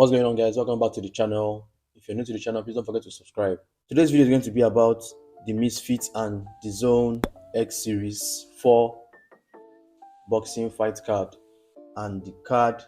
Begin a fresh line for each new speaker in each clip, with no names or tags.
What's going on, guys? Welcome back to the channel. If you're new to the channel, please don't forget to subscribe. Today's video is going to be about the Misfit and the Zone X Series 4 boxing fight card, and the card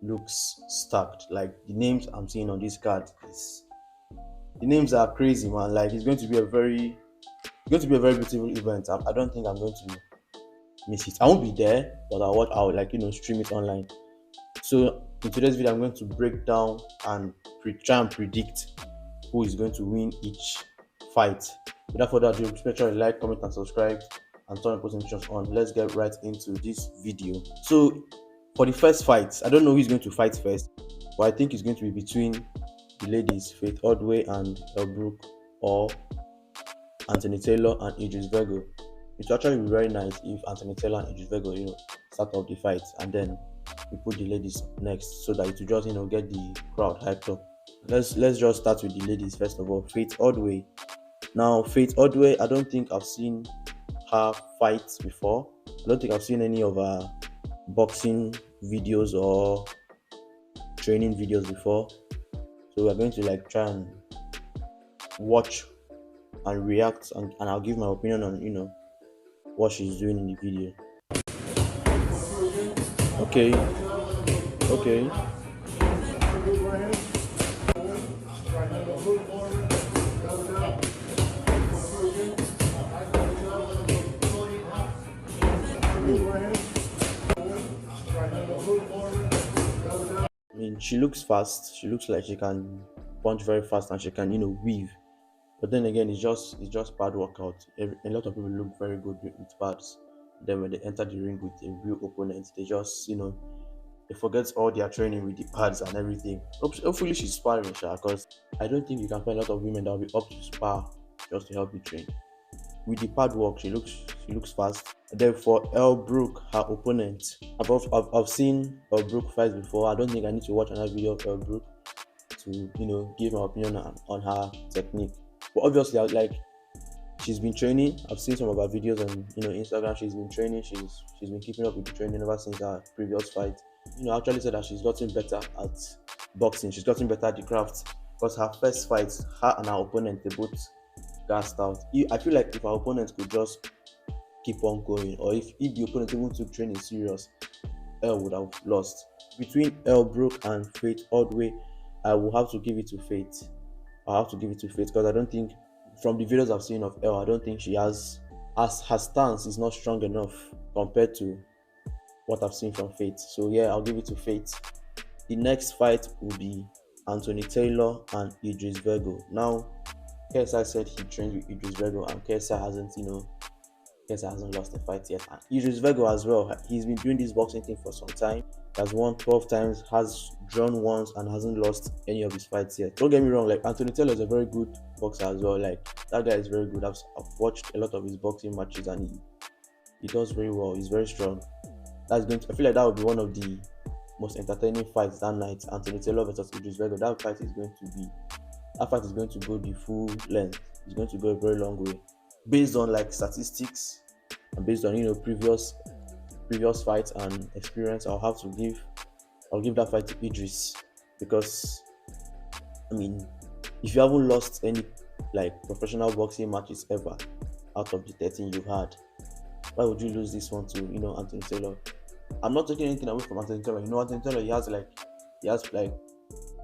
looks stacked. Like, the names I'm seeing on this card is the names are crazy, man. Like, it's going to be a very beautiful event. I don't think I'm going to miss it. I won't be there, but I'll like stream it online. So in today's video, I'm going to break down and try and predict who is going to win each fight. Without further ado, make sure you like, comment, and subscribe, and turn on post notifications on. Let's get right into this video. So for the first fight, I don't know who's going to fight first, but I think it's going to be between the ladies, Faith Ordway and Elbrook, or Anthony Taylor and Idris Virgo. It would actually be very nice if Anthony Taylor and Idris Virgo, start off the fight, and then we put the ladies next, so that it will just get the crowd hyped up. Let's just start with the ladies first of all. Faith Ordway. Now, Faith Ordway, I don't think I've seen her fight before. I don't think I've seen any of her boxing videos or training videos before. So we're going to try and watch and react, and I'll give my opinion on what she's doing in the video. Okay. I mean, she looks fast. She looks like she can punch very fast, and she can weave. But then again, it's just pad workout. A lot of people look very good with pads. Then when they enter the ring with a real opponent, they just they forget all their training with the pads and everything. Hopefully she's sparring, because I don't think you can find a lot of women that will be up to spar just to help you train. With the pad work, she looks fast. And then for Elbrook, her opponent, I've seen Elbrook fight before. I don't think I need to watch another video of Elbrook to give my opinion on her technique. But obviously, she's been training. I've seen some of her videos on Instagram. She's been training. She's been keeping up with the training ever since her previous fight. I actually said that she's gotten better at boxing. She's gotten better at the craft, because her first fight, her and her opponent, they both gassed out. I feel like if our opponent could just keep on going, or if the opponent even took training serious, El would have lost. Between Elbrook and Faith Ordway, I will have to give it to Faith. I'll have to give it to Faith, because I don't think, from the videos I've seen of El, I don't think she has, as her stance is not strong enough compared to what I've seen from Faith. So yeah, I'll give it to Faith. The next fight will be Anthony Taylor and Idris Virgo. Now, KSI said he trains with Idris Virgo, and KSI hasn't lost a fight yet. And Idris Virgo as well, he's been doing this boxing thing for some time. He has won 12 times, has drawn once, and hasn't lost any of his fights yet. Don't get me wrong, Anthony Taylor is a very good boxer as well. That guy is very good. I've watched a lot of his boxing matches, and he does very well. He's very strong. I feel like that would be one of the most entertaining fights that night. Anthony Taylor versus Idris Virgo. That fight is going to go the full length. It's going to go a very long way, based on statistics and based on previous fights and experience. I'll give that fight to Idris, because I mean, if you haven't lost any professional boxing matches ever out of the 13 you've had, why would you lose this one to Anthony Taylor? I'm not taking anything away from Anthony Taylor. Anthony Taylor, he has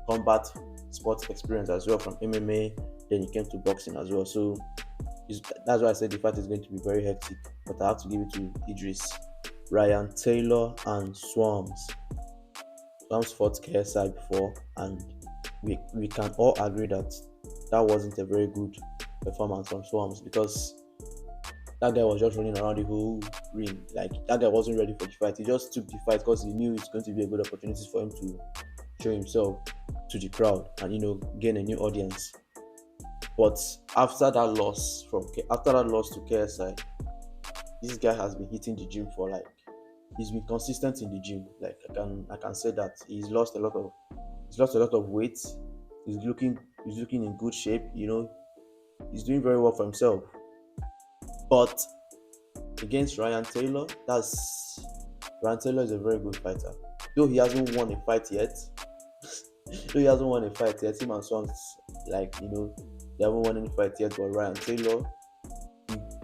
combat sports experience as well, from MMA. Then he came to boxing as well. So that's why I said the fight is going to be very hectic. But I have to give it to Idris. Ryan Taylor and Swarms. Swarms fought KSI before, and we can all agree that wasn't a very good performance from Swarms, because that guy was just running around the whole ring. That guy wasn't ready for the fight. He just took the fight because he knew it's going to be a good opportunity for him to show himself to the crowd and gain a new audience. But after that loss to KSI, this guy has been hitting the gym he's been consistent in the gym. I can say that he's lost a lot of weight. He's looking in good shape. He's doing very well for himself. But against Ryan Taylor, Ryan Taylor is a very good fighter. Though he hasn't won a fight yet, Though he hasn't won a fight yet, him and Swans, they haven't won any fight yet. But Ryan Taylor,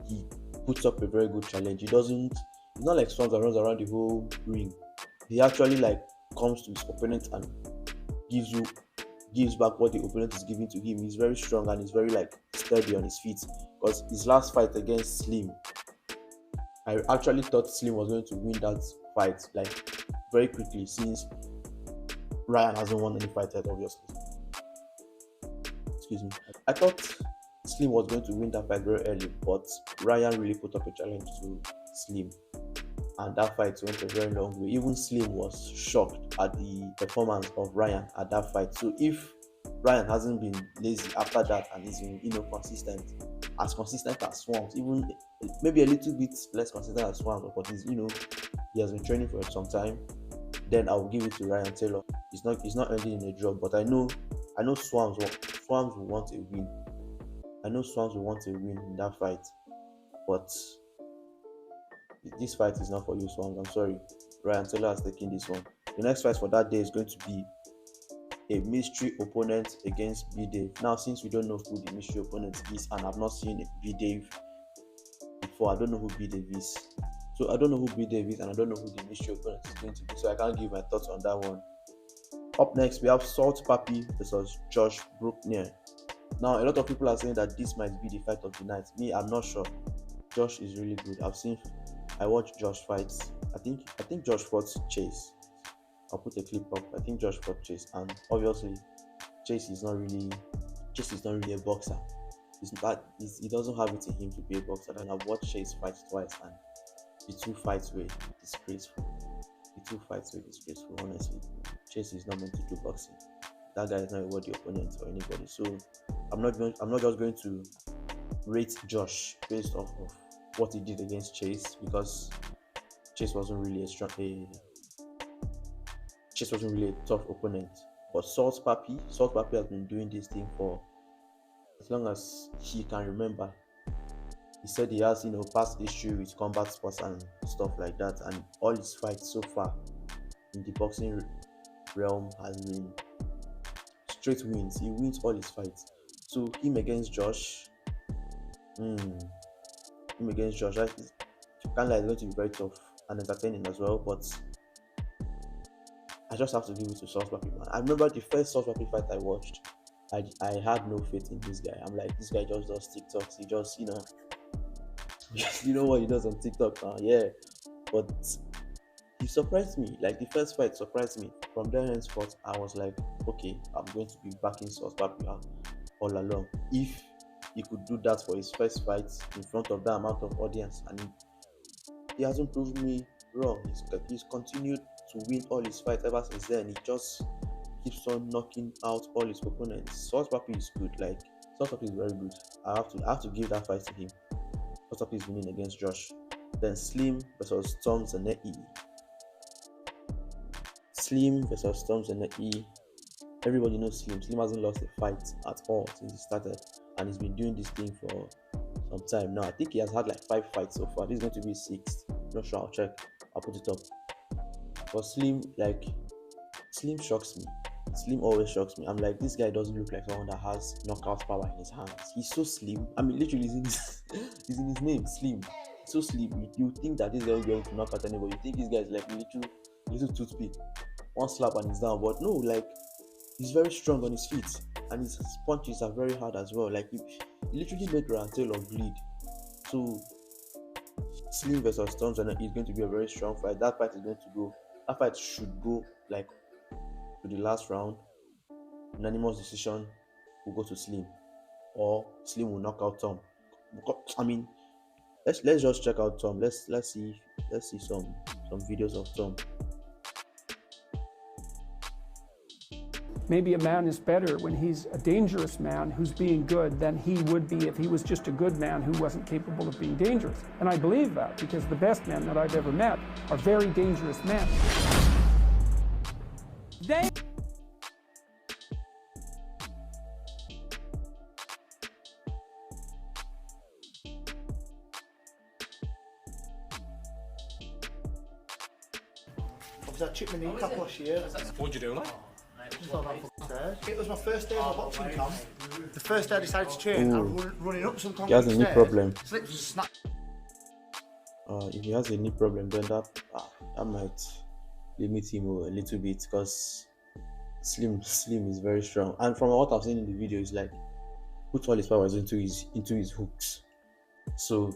he puts up a very good challenge. He doesn't. It's not like Swans that runs around the whole ring. He actually comes to his opponent and gives you gives back what the opponent is giving to him. He's very strong and he's very steady on his feet. Because his last fight against Slim, I actually thought Slim was going to win that fight very quickly, since Ryan hasn't won any fight yet, obviously. Excuse me. I thought Slim was going to win that fight very early, but Ryan really put up a challenge to Slim, and that fight went a very long way. Even Slim was shocked at the performance of Ryan at that fight. So if Ryan hasn't been lazy after that and he's been consistent as Swans, even maybe a little bit less consistent as Swans, but he has been training for some time, then I will give it to Ryan Taylor. He's not ending in a draw, but I know Swans will want a win. I know Swans will want a win in that fight, but this fight is not for you, Swans. I'm sorry. Ryan Taylor has taken this one. The next fight for that day is going to be a mystery opponent against B-Dave. Now, since we don't know who the mystery opponent is, and I've not seen B-Dave before, I don't know who B-Dave is. So I don't know who B-Dave is, and I don't know who the mystery opponent is going to be. So I can't give my thoughts on that one. Up next, we have Salt Papi versus Josh Brookner. Now, a lot of people are saying that this might be the fight of the night. Me, I'm not sure. Josh is really good. I watched Josh fights. I think Josh fought Chase. I'll put a clip up. I think Josh fought Chase, and obviously Chase is not really a boxer. He doesn't have it in him to be a boxer. And I've watched Chase fight twice, and the two fights were disgraceful. Honestly. Chase is not meant to do boxing. That guy is not a worthy opponent for anybody. So I'm not just going to rate Josh based off of what he did against Chase, because Chase wasn't really a tough opponent. But Salt Papi has been doing this thing for as long as he can remember. He said he has past history with combat sports and stuff like that, and all his fights so far in the boxing realm has been straight wins. He wins all his fights. So him against Josh, I can't lie, it's going to be very tough and entertaining as well. But I just have to give it to Salt Papi, man. I remember the first Salt Papi fight I watched. I had no faith in this guy. I'm like, this guy just does TikToks. He just you know what he does on TikTok now, yeah. But he surprised me. The first fight surprised me. From there henceforth, I was like, okay, I'm going to be backing Salt Papi all along. If he could do that for his first fight in front of that amount of audience, and he hasn't proved me wrong. He's continued to win all his fights ever since then. He just keeps on knocking out all his opponents. Salt Papi is good. Salt Papi is very good. I have to give that fight to him. Salt Papi is winning against Josh. Then Slim versus Tom Zanei. Everybody knows Slim. Slim hasn't lost a fight at all since he started, and he's been doing this thing for some time now. I think he has had 5 fights so far. This is going to be 6th. Not sure. I'll check. I'll put it up. But Slim shocks me. Slim always shocks me. I'm like, this guy doesn't look like someone that has knockout power in his hands. He's so slim. I mean, literally, he's in his name, Slim. So slim. You think that this guy will be able to knock out anybody. You think this guy is like little toothpick. One slap and he's down. But no, he's very strong on his feet, and his punches are very hard as well. He literally made Ryan Taylor bleed. So Slim versus Tom Zanei is going to be a very strong fight. That fight should go to the last round. Unanimous decision will go to Slim, or Slim will knock out Tom. I mean, let's just check out Tom. Let's see some videos of Tom.
Maybe a man is better when he's a dangerous man who's being good than he would be if he was just a good man who wasn't capable of being dangerous. And I believe that, because the best men that I've ever met are very dangerous men.
That chipped my kneecap last year.
What'd you do, like?
fell down fucking stairs. It was my first day of a boxing camp. The first day I decided to train, I was running up some
He has
concrete
a knee
stairs.
problem.
Slipped and snapped.
If he has a knee problem, then that might limit him a little bit, because Slim is very strong. And from what I've seen in the video, is like put all his powers into his hooks. So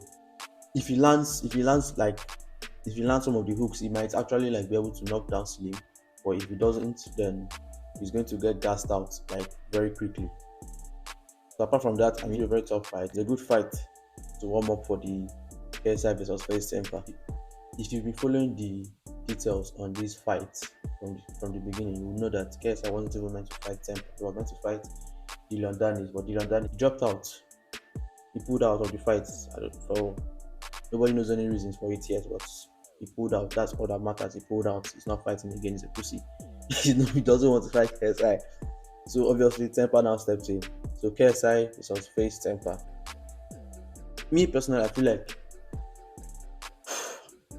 if he lands some of the hooks, he might actually like be able to knock down Slim. But if he doesn't, then he's going to get gassed out like very quickly. So apart from that, I mean, a very tough fight. It's a good fight to warm up for the KSI versus Faze Temperrr. If you've been following the details on this fight from the beginning, you will know that KSI wasn't even meant to fight Temperrr. He was meant to fight Dylan Danis, but Dylan Danis dropped out. He pulled out of the fight. Nobody knows any reasons for it yet, but he pulled out. That's all that matters. He pulled out. He's not fighting again. He's a pussy. He doesn't want to fight KSI. So obviously Temperrr now stepped in. So KSI versus Faze Temperrr. Me personally, I feel like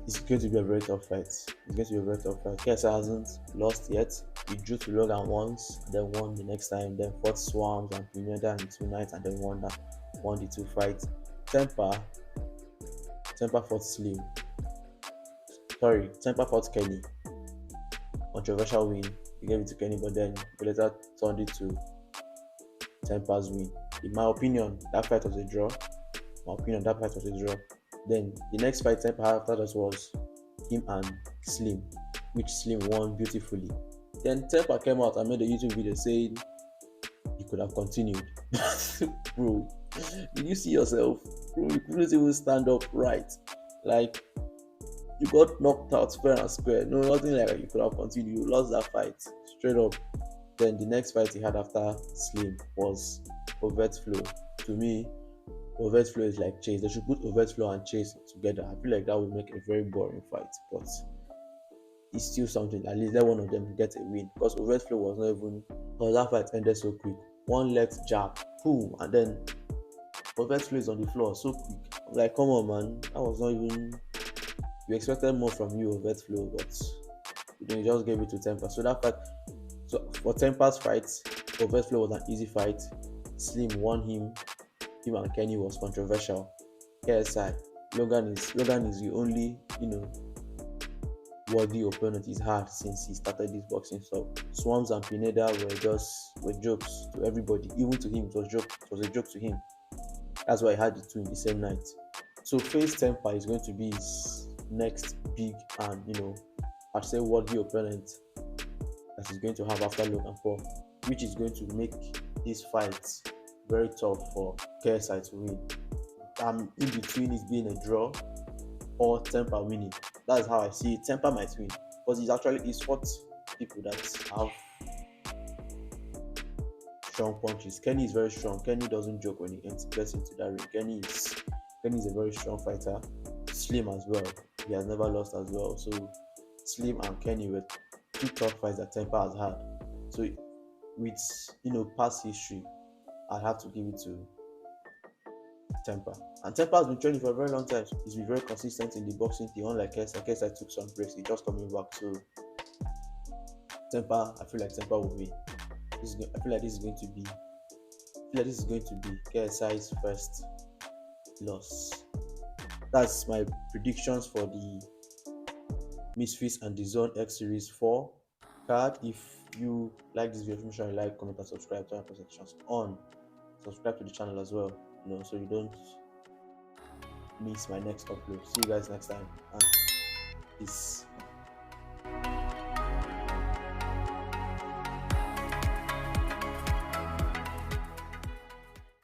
it's going to be a very tough fight. KSI hasn't lost yet. He drew to Logan once, then won the next time, then fought Swams and Pineda in 2 nights, and then won the 2 fights. Temperrr fought Slim. Temperrr fought Kenny. Controversial win. He gave it to Kenny, but then he later turned it to Temperrr's win. In my opinion, that fight was a draw. Then the next fight Temperrrr after that was him and Slim, which Slim won beautifully. Then Temperrr came out and made a YouTube video saying he could have continued. Bro, did you see yourself? Bro, you couldn't even stand up right. Like, you got knocked out fair and square. No, nothing like that. You could have continued. You lost that fight straight up. Then the next fight he had after Slim was Overt Flow. To me, Overt Flow is like Chase. They should put Overt Flow and Chase together. I feel like that would make a very boring fight, but it's still something. At least let one of them get a win, because Overt Flow was not even. Because that fight ended so quick. One left jab, boom, and then Overt Flow is on the floor so quick. I'm like, come on, man. That was not even. We expected more from you, Overt Flow, but you just gave it to Temperrr. So that fight. So for Temperrr's fight, Overt Flow was an easy fight. Slim won him. Him and Kenny was controversial. KSI, Logan is the only, worthy opponent he's had since he started this boxing stuff. Swams and Pineda were jokes to everybody. Even to him, it was a joke to him. That's why he had the 2 in the same night. So Faze Temperrr is going to be his next big and I'd say worthy opponent that he's going to have after Logan Paul, which is going to make this fight very tough for KSI to win. I'm in between it being a draw or Temperrr winning. That's how I see it. Temperrr might win because he's fought people that have strong punches. Kenny is very strong. Kenny doesn't joke when he gets into that ring. Kenny is a very strong fighter. Slim as well. He has never lost as well. So Slim and Kenny were 2 tough fights that Temperrr has had. So with past history, I'd have to give it to Temperrr. And Temperrr has been training for a very long time. He's been very consistent in the boxing thing, unlike KSI. KSI took some breaks. He's just coming back. So Temperrr, I feel like Temperrr will win. I feel like this is going to be KSI's first loss. That's my predictions for the Misfits and the Zone X Series 4 card. If you like this video, make sure you like, comment, and subscribe. Turn on notifications on. Subscribe to the channel as well, so you don't miss my next upload. See you guys next time, and peace.